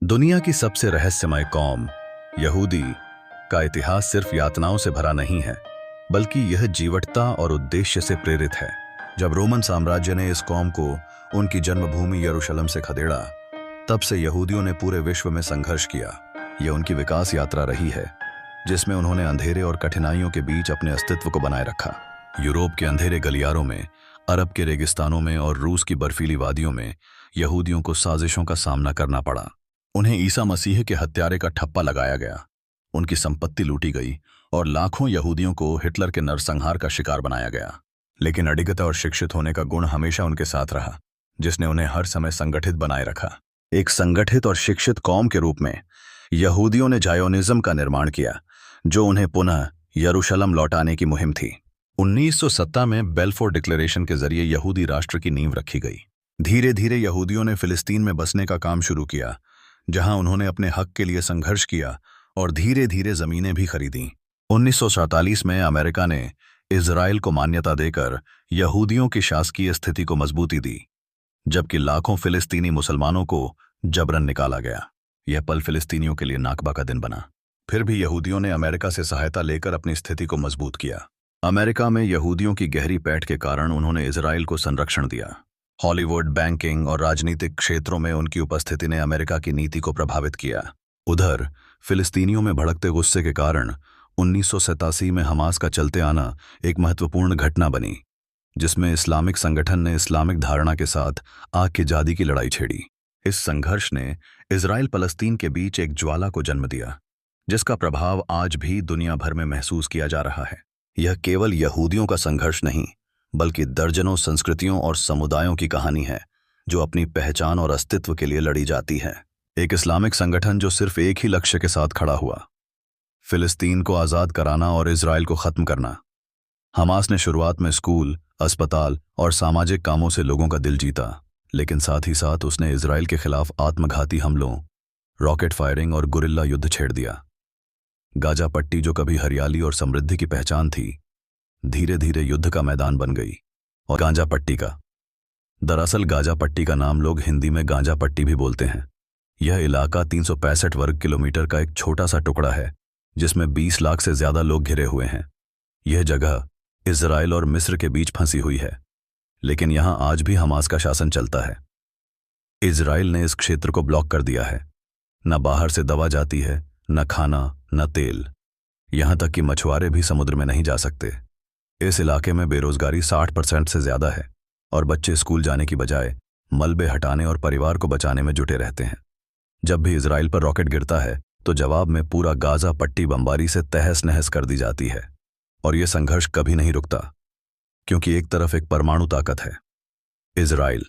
दुनिया की सबसे रहस्यमय कौम यहूदी का इतिहास सिर्फ यातनाओं से भरा नहीं है, बल्कि यह जीवटता और उद्देश्य से प्रेरित है। जब रोमन साम्राज्य ने इस कौम को उनकी जन्मभूमि यरूशलेम से खदेड़ा, तब से यहूदियों ने पूरे विश्व में संघर्ष किया। यह उनकी विकास यात्रा रही है, जिसमें उन्होंने अंधेरे और कठिनाइयों के बीच अपने अस्तित्व को बनाए रखा। यूरोप के अंधेरे गलियारों में, अरब के रेगिस्तानों में और रूस की बर्फीली वादियों में यहूदियों को साजिशों का सामना करना पड़ा। उन्हें ईसा मसीह के हत्यारे का ठप्पा लगाया गया, उनकी संपत्ति लूटी गई और लाखों यहूदियों को हिटलर के नरसंहार का शिकार बनाया गया। लेकिन अडिगता और शिक्षित होने का गुण हमेशा उनके साथ रहा, जिसने उन्हें हर समय संगठित बनाए रखा। एक संगठित और शिक्षित कौम के रूप में यहूदियों ने जायोनिज्म का निर्माण किया, जो उन्हें पुनः यरूशलेम लौटाने की मुहिम थी। 1917 में बेल्फोर डिक्लेरेशन के जरिए यहूदी राष्ट्र की नींव रखी गई। धीरे धीरे यहूदियों ने फिलिस्तीन में बसने का काम शुरू किया, जहां उन्होंने अपने हक के लिए संघर्ष किया और धीरे धीरे जमीनें भी खरीदी। 1947 में अमेरिका ने इजराइल को मान्यता देकर यहूदियों की शासकीय स्थिति को मजबूती दी, जबकि लाखों फिलिस्तीनी मुसलमानों को जबरन निकाला गया। यह पल फिलिस्तीनियों के लिए नाकबा का दिन बना। फिर भी यहूदियों ने अमेरिका से सहायता लेकर अपनी स्थिति को मजबूत किया। अमेरिका में यहूदियों की गहरी पैठ के कारण उन्होंने इजराइल को संरक्षण दिया। हॉलीवुड, बैंकिंग और राजनीतिक क्षेत्रों में उनकी उपस्थिति ने अमेरिका की नीति को प्रभावित किया। उधर फिलिस्तीनियों में भड़कते गुस्से के कारण 1987 में हमास का चलते आना एक महत्वपूर्ण घटना बनी, जिसमें इस्लामिक संगठन ने इस्लामिक धारणा के साथ आग की आजादी की लड़ाई छेड़ी। इस संघर्ष ने इजराइल फलस्तीन के बीच एक ज्वाला को जन्म दिया, जिसका प्रभाव आज भी दुनिया भर में महसूस किया जा रहा है। यह केवल यहूदियों का संघर्ष नहीं, बल्कि दर्जनों संस्कृतियों और समुदायों की कहानी है, जो अपनी पहचान और अस्तित्व के लिए लड़ी जाती है। एक इस्लामिक संगठन जो सिर्फ एक ही लक्ष्य के साथ खड़ा हुआ, फिलिस्तीन को आज़ाद कराना और इजराइल को खत्म करना। हमास ने शुरुआत में स्कूल, अस्पताल और सामाजिक कामों से लोगों का दिल जीता, लेकिन साथ ही साथ उसने इजराइल के खिलाफ आत्मघाती हमलों, रॉकेट फायरिंग और गुरिल्ला युद्ध छेड़ दिया। गाजा पट्टी, जो कभी हरियाली और समृद्धि की पहचान थी, धीरे धीरे युद्ध का मैदान बन गई। और गांजा पट्टी का दरअसल गाजा पट्टी का नाम लोग हिंदी में गांजा पट्टी भी बोलते हैं। यह इलाका 365 वर्ग किलोमीटर का एक छोटा सा टुकड़ा है, जिसमें 20 लाख से ज्यादा लोग घिरे हुए हैं। यह जगह इजराइल और मिस्र के बीच फंसी हुई है, लेकिन यहां आज भी हमास का शासन चलता है। इजराइल ने इस क्षेत्र को ब्लॉक कर दिया है। न बाहर से दवा जाती है, न खाना, न तेल, यहां तक कि मछुआरे भी समुद्र में नहीं जा सकते। इस इलाके में बेरोजगारी 60% से ज्यादा है और बच्चे स्कूल जाने की बजाय मलबे हटाने और परिवार को बचाने में जुटे रहते हैं। जब भी इजराइल पर रॉकेट गिरता है, तो जवाब में पूरा गाजा पट्टी बमबारी से तहस नहस कर दी जाती है। और यह संघर्ष कभी नहीं रुकता, क्योंकि एक तरफ एक परमाणु ताकत है, इजराइल,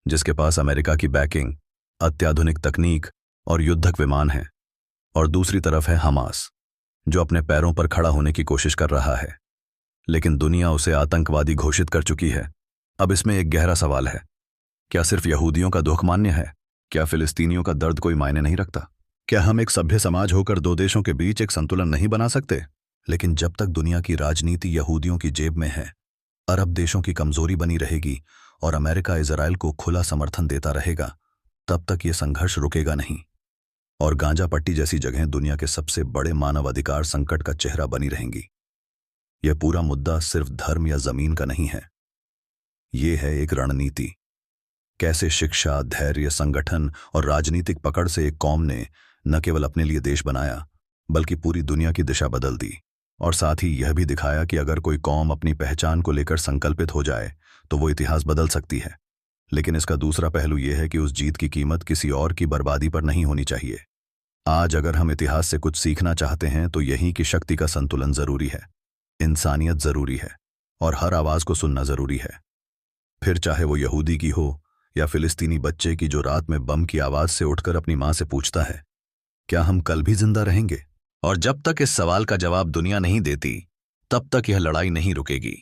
जिसके पास अमेरिका की बैकिंग, अत्याधुनिक तकनीक और युद्धक विमान है, और दूसरी तरफ है हमास, जो अपने पैरों पर खड़ा होने की कोशिश कर रहा है, लेकिन दुनिया उसे आतंकवादी घोषित कर चुकी है। अब इसमें एक गहरा सवाल है, क्या सिर्फ यहूदियों का दुख मान्य है? क्या फिलिस्तीनियों का दर्द कोई मायने नहीं रखता? क्या हम एक सभ्य समाज होकर दो देशों के बीच एक संतुलन नहीं बना सकते? लेकिन जब तक दुनिया की राजनीति यहूदियों की जेब में है, अरब देशों की कमजोरी बनी रहेगी और अमेरिका इजराइल को खुला समर्थन देता रहेगा, तब तक ये संघर्ष रुकेगा नहीं। और गांजा पट्टी जैसी जगहें दुनिया के सबसे बड़े मानवाधिकार संकट का चेहरा बनी रहेंगी। यह पूरा मुद्दा सिर्फ धर्म या जमीन का नहीं है, ये है एक रणनीति। कैसे शिक्षा, धैर्य, संगठन और राजनीतिक पकड़ से एक कौम ने न केवल अपने लिए देश बनाया, बल्कि पूरी दुनिया की दिशा बदल दी। और साथ ही यह भी दिखाया कि अगर कोई कौम अपनी पहचान को लेकर संकल्पित हो जाए, तो वो इतिहास बदल सकती है। लेकिन इसका दूसरा पहलू यह है कि उस जीत की कीमत किसी और की बर्बादी पर नहीं होनी चाहिए। आज अगर हम इतिहास से कुछ सीखना चाहते हैं, तो यही कि शक्ति का संतुलन जरूरी है, इंसानियत जरूरी है, और हर आवाज को सुनना जरूरी है। फिर चाहे वो यहूदी की हो या फिलिस्तीनी बच्चे की, जो रात में बम की आवाज से उठकर अपनी मां से पूछता है, क्या हम कल भी जिंदा रहेंगे? और जब तक इस सवाल का जवाब दुनिया नहीं देती, तब तक यह लड़ाई नहीं रुकेगी।